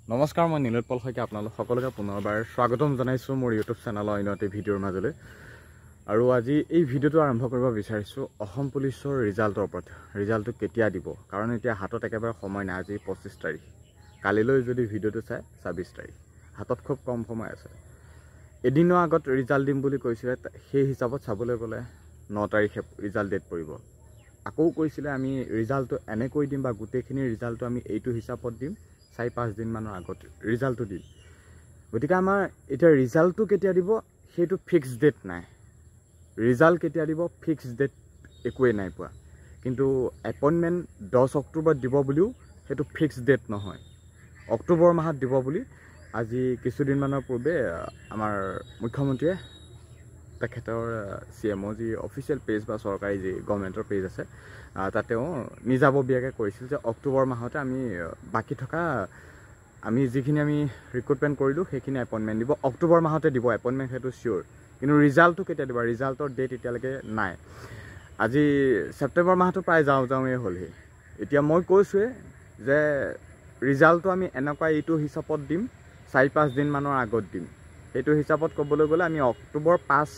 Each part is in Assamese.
নমস্কাৰ, মই নীলোৎপল শইকীয়া আপোনালোক সকলোকে পুনৰবাৰ স্বাগতম জনাইছোঁ মোৰ ইউটিউব চেনেলৰ অন্য এটা ভিডিঅ'ৰ মাজলৈ। আৰু আজি এই ভিডিঅ'টো আৰম্ভ কৰিব বিচাৰিছোঁ অসম পুলিচৰ ৰিজাল্টৰ ওপৰত। ৰিজাল্টটো কেতিয়া দিব, কাৰণ এতিয়া হাতত একেবাৰে সময় নাই। আজি 25 তাৰিখ, কালিলৈ যদি ভিডিঅ'টো চাই 26 তাৰিখ, হাতত খুব কম সময় আছে। এদিনৰ আগত ৰিজাল্ট দিম বুলি কৈছিলে, সেই হিচাপত চাবলৈ গ'লে 9 তাৰিখে ৰিজাল্ট ডেট পৰিব। আকৌ কৈছিলে আমি ৰিজাল্টটো এনেকৈ দিম বা গোটেইখিনি ৰিজাল্টটো আমি এইটো হিচাপত দিম 4-5 দিনমানৰ আগত ৰিজাল্টটো দিম। গতিকে আমাৰ এতিয়া ৰিজাল্টটো কেতিয়া দিব সেইটো ফিক্স ডেট নাই। ৰিজাল্ট কেতিয়া দিব ফিক্স ডেট একোৱেই নাই পোৱা। কিন্তু এপইণ্টমেণ্ট 10 অক্টোবৰত দিব বুলিও সেইটো ফিক্স ডেট নহয়, অক্টোবৰ মাহত দিব বুলি আজি কিছুদিনমানৰ পূৰ্বে আমাৰ মুখ্যমন্ত্ৰীয়ে তেখেতৰ CMO যি অফিচিয়েল পেজ বা চৰকাৰী যি গভৰ্ণমেণ্টৰ পেজ আছে তাত তেওঁ নিজাববীয়াকৈ কৈছিল যে অক্টোবৰ মাহতে আমি বাকী থকা আমি যিখিনি আমি ৰিক্ৰুটমেণ্ট কৰিলোঁ সেইখিনি এপইণ্টমেণ্ট দিব, অক্টোবৰ মাহতে দিব এপইণ্টমেণ্ট, সেইটো চিয়'ৰ। কিন্তু ৰিজাল্টটো কেতিয়া দিব, ৰিজাল্টৰ ডেট এতিয়ালৈকে নাই। আজি ছেপ্টেম্বৰ মাহটো প্ৰায় যাওঁৱেই হ'লহি। এতিয়া মই কৈছোঁৱে যে ৰিজাল্টটো আমি এনেকুৱা এইটো হিচাপত দিম 4-5 দিনমানৰ আগত দিম। সেইটো হিচাপত ক'বলৈ গ'লে আমি অক্টোবৰ 5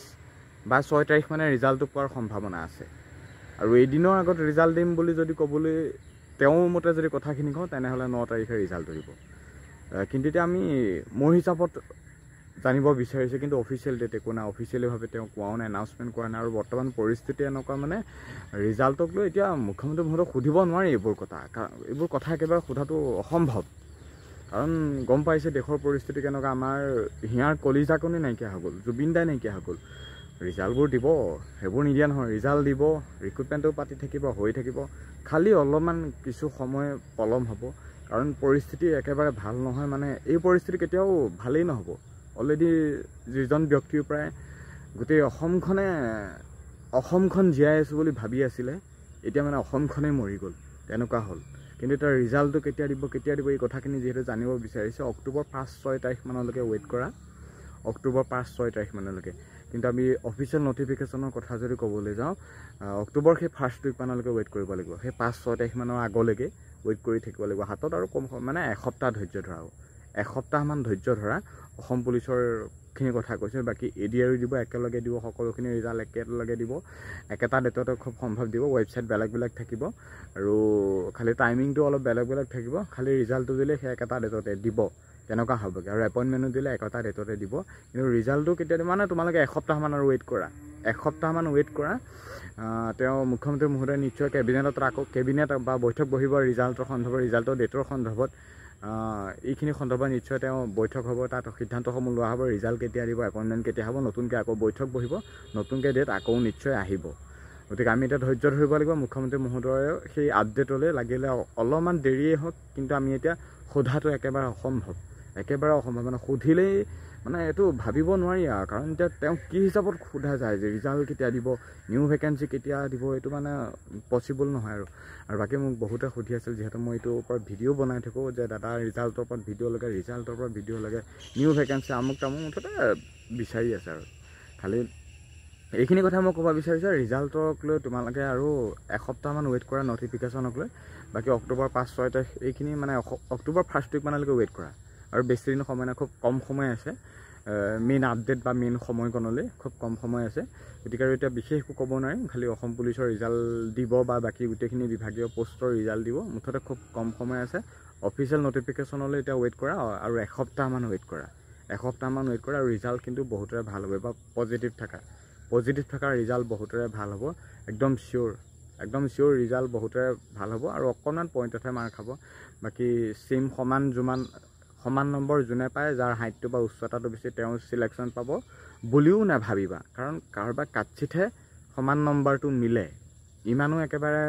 বা 6 তাৰিখ মানে ৰিজাল্টটো পোৱাৰ সম্ভাৱনা আছে। আৰু এদিনৰ আগত ৰিজাল্ট দিম বুলি যদি ক'বলৈ তেওঁৰ মতে যদি কথাখিনি কওঁ তেনেহ'লে 9 তাৰিখে ৰিজাল্টটো দিব। কিন্তু এতিয়া আমি মোৰ হিচাপত জানিব বিচাৰিছোঁ, কিন্তু অফিচিয়েল ডেট একো নাই, অফিচিয়েলিভাৱে তেওঁ কোৱাও নাই, এনাউন্সমেণ্ট কৰা নাই। আৰু বৰ্তমান পৰিস্থিতি এনেকুৱা মানে ৰিজাল্টক লৈ এতিয়া মুখ্যমন্ত্ৰী মহোদয়ক সুধিব নোৱাৰি এইবোৰ কথা, কাৰণ এইবোৰ কথা একেবাৰে সোধাটো অসম্ভৱ। কাৰণ গম পাইছে দেশৰ পৰিস্থিতি কেনেকুৱা, আমাৰ হিয়াৰ কলিজাকনি নাইকিয়া হৈ গ'ল, জুবিন দাই নাইকিয়া হৈ গ'ল। ৰিজাল্টবোৰ দিব, সেইবোৰ নিদিয়া নহয়, ৰিজাল্ট দিব, ৰিক্ৰুটমেণ্টো পাতি থাকিব, হৈ থাকিব, খালি অলপমান কিছু সময় পলম হ'ব। কাৰণ পৰিস্থিতি একেবাৰে ভাল নহয়, মানে এই পৰিস্থিতি কেতিয়াও ভালেই নহ'ব। অলৰেডি যিজন ব্যক্তিৰ পৰাই গোটেই অসমখন জীয়াই আছোঁ বুলি ভাবি আছিলে, এতিয়া মানে অসমখনেই মৰি গ'ল, তেনেকুৱা হ'ল। কিন্তু এতিয়া ৰিজাল্টটো কেতিয়া দিব এই কথাখিনি যিহেতু জানিব বিচাৰিছে, অক্টোবৰ 5-6 তাৰিখমানলৈকে ৱেইট কৰা, অক্টোবৰ 5-6 তাৰিখমানলৈকে। কিন্তু আমি অফিচিয়েল নটিফিকেশ্যনৰ কথা যদি ক'বলৈ যাওঁ, অক্টোবৰ সেই ফাৰ্ষ্ট উইকমানলৈকে ৱেইট কৰিব লাগিব। সেই 5-6 তাৰিখমানৰ আগলৈকে ৱেইট কৰি থাকিব লাগিব। হাতত আৰু কম মানে এসপ্তাহ ধৈৰ্য ধৰা, এসপ্তাহমান ধৈৰ্য ধৰা। অসম পুলিচৰখিনি কথা কৈছে, বাকী ADR দিব, একেলগে দিব, সকলোখিনি ৰিজাল্ট একেলগে দিব, একেটা ডেটতে খুব সম্ভৱ দিব। ৱেবছাইট বেলেগ থাকিব আৰু খালি টাইমিংটো অলপ বেলেগ থাকিব। খালি ৰিজাল্টটো দিলে সেই একেটা ডেটতে দিব, তেনেকুৱা হ'বগৈ। আৰু এপইণ্টমেণ্টো দিলে একেটা ডেটতে দিব। কিন্তু ৰিজাল্টটো কেতিয়া দিব মানে তোমালোকে এসপ্তাহমান আৰু ৱেইট কৰা, এসপ্তাহমান ৱেইট কৰা। তেওঁ মুখ্যমন্ত্ৰী মহোদয় নিশ্চয় কেবিনেটত আকৌ কেবিনেট বা বৈঠক বহিব ৰিজাল্টৰ সন্দৰ্ভত, ৰিজাল্টৰ ডেটৰ সন্দৰ্ভত। এইখিনি সন্দৰ্ভত নিশ্চয় তেওঁ বৈঠক হ'ব, তাত সিদ্ধান্তসমূহ লোৱা হ'ব। ৰিজাল্ট কেতিয়া দিব, এপইণ্টমেণ্ট কেতিয়া হ'ব, নতুনকৈ আকৌ বৈঠক বহিব, নতুনকৈ ডেট আকৌ নিশ্চয় আহিব। গতিকে আমি এতিয়া ধৈৰ্য ধৰিব লাগিব। মুখ্যমন্ত্ৰী মহোদয়ৰ সেই আপডেটলৈ লাগিলে অলপমান দেৰিয়ে হওক, কিন্তু আমি এতিয়া সোধাটো একেবাৰে অসম্ভৱ, মানে সুধিলেই মানে এইটো ভাবিব নোৱাৰি আৰু। কাৰণ এতিয়া তেওঁ কি হিচাপত সোধা যায় যে ৰিজাল্ট কেতিয়া দিব, নিউ ভেকেঞ্চি কেতিয়া দিব, এইটো মানে পচিবল নহয়। আৰু বাকী মোক বহুতে সুধি আছিল, যিহেতু মই এইটোৰ ওপৰত ভিডিঅ' বনাই থাকোঁ, যে দাদা ৰিজাল্টৰ ওপৰত ভিডিঅ' লাগে, ৰিজাল্টৰ ওপৰত ভিডিঅ' লাগে, নিউ ভেকেঞ্চি আমুক তামুক মুঠতে বিচাৰি আছে। আৰু খালি এইখিনি কথা মই ক'ব বিচাৰিছোঁ, ৰিজাল্টক লৈ তোমালোকে আৰু এসপ্তাহমান ৱেইট কৰা নটিফিকেশ্যনক লৈ। বাকী অক্টোবৰ 5-6 তাৰিখ এইখিনি মানে অক্টোবৰ ফাৰ্ষ্ট উইকমানলৈকে ৱেইট কৰা। আৰু বেছি দিন সময় নাই, খুব কম সময় আছে। মেইন আপডেট বা মেইন সময়কণলৈ খুব কম সময় আছে। গতিকে আৰু এতিয়া বিশেষ একো ক'ব নোৱাৰিম, খালি অসম পুলিচৰ ৰিজাল্ট দিব বা বাকী গোটেইখিনি বিভাগীয় পষ্টৰ ৰিজাল্ট দিব, মুঠতে খুব কম সময় আছে। অফিচিয়েল নটিফিকেশ্যনলৈ এতিয়া ৱেইট কৰা আৰু এসপ্তাহমান ৱেইট কৰা, আৰু ৰিজাল্ট কিন্তু বহুতৰে ভাল হ'ব। বা পজিটিভ থকা ৰিজাল্ট বহুতৰে ভাল হ'ব, একদম চিয়'ৰ ৰিজাল্ট বহুতৰে ভাল হ'ব। আৰু অকণমান পইণ্টতহে মাৰ খাব। বাকী ছেইম সমান নম্বৰ যোনে পায়, যাৰ হাইটটো বা উচ্চতাটো বেছি, তেওঁ চিলেকশ্যন পাব বুলিও নাভাবিবা। কাৰণ কাৰোবাৰ কাটচিটহে সমান নম্বৰটো মিলে, ইমানো একেবাৰে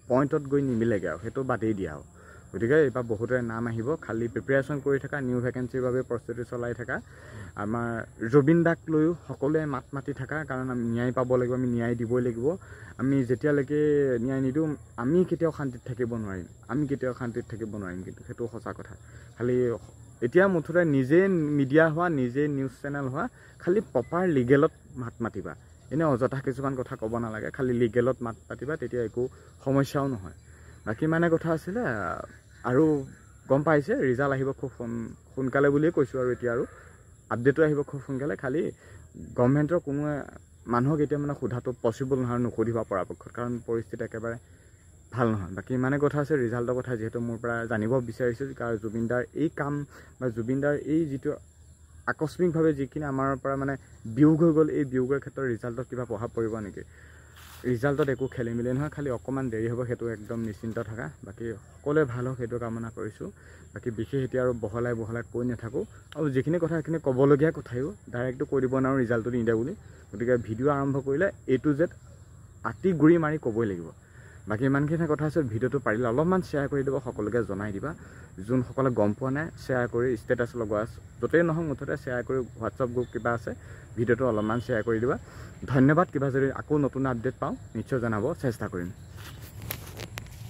পইণ্টত গৈ নিমিলেগৈ আৰু, সেইটো বাদেই দিয়া আৰু। গতিকে এইবাৰ বহুতৰে নাম আহিব, খালি প্ৰিপেৰেশ্যন কৰি থকা, নিউ ভেকেঞ্চিৰ বাবে প্ৰস্তুতি চলাই থকা। আমাৰ জুবিন দাক লৈও সকলোৱে মাত মাতি থকা, কাৰণ আমি ন্যায় পাব লাগিব, আমি ন্যায় দিবই লাগিব। আমি যেতিয়ালৈকে ন্যায় নিদিওঁ আমি কেতিয়াও শান্তিত থাকিব নোৱাৰিম, কিন্তু সেইটো সঁচা কথা। খালি এতিয়া মুঠতে নিজে মিডিয়া হোৱা, নিজে নিউজ চেনেল হোৱা, খালি প্ৰপাৰ লিগেলত মাত মাতিবা। এনেই অযথা কিছুমান কথা ক'ব নালাগে, খালি লিগেলত মাত পাতিবা, তেতিয়া একো সমস্যাও নহয়। বাকী মানে কথা আছিলে আৰু গম পাইছে ৰিজাল্ট আহিব খুব সোনকালে বুলিয়ে কৈছোঁ আৰু এতিয়া আৰু আপডেটো আহিব খুব সোনকালে খালি গভৰ্ণমেণ্টৰ কোনো মানুহক এতিয়া মানে সোধাটো পচিবল নহয় নুসুধিব পৰাপক্ষত কাৰণ পৰিস্থিতি একেবাৰে ভাল নহয় বাকী ইমানে কথা আছে ৰিজাল্টৰ কথা যিহেতু মোৰ পৰা জানিব বিচাৰিছোঁ কাৰণ জুবিনদাৰ এই কাম বা জুবিনদাৰ এই যিটো আকস্মিকভাৱে যিখিনি আমাৰ পৰা মানে বিয়োগ হৈ গ'ল এই বিয়োগৰ ক্ষেত্ৰত ৰিজাল্টত কিবা প্ৰভাৱ পৰিব নেকি ৰিজাল্টত একো খেলি মেলি নহয় খালি অকণমান দেৰি হ'ব সেইটো একদম নিশ্চিন্ত থাকা বাকী সকলোৱে ভাল হওক সেইটো কামনা কৰিছোঁ বাকী বিশেষ এতিয়া আৰু বহলাই কৈ নাথাকোঁ আৰু যিখিনি কথা সেইখিনি ক'বলগীয়া কথায়ো ডাইৰেক্টটো কৈ দিব নোৱাৰোঁ ৰিজাল্টটো নিদিয়ে বুলি গতিকে ভিডিঅ' আৰম্ভ কৰিলে A to Z আতি গুৰি মাৰি ক'বই লাগিব বাকী ইমানখিনি কথা আছে ভিডিঅ'টো পাৰিলে অলপমান শ্বেয়াৰ কৰি দিব সকলোকে জনাই দিবা যোনসকলে গম পোৱা নাই শ্বেয়াৰ কৰি ষ্টেটাছ লগোৱা য'তেই নহওক মুঠতে শ্বেয়াৰ কৰি হোৱাটছআপ গ্ৰুপ কিবা আছে ভিডিঅ'টো অলপমান শ্বেয়াৰ কৰি দিবা ধন্যবাদ কিবা যদি আকৌ নতুন আপডেট পাওঁ নিশ্চয় জনাব চেষ্টা কৰিম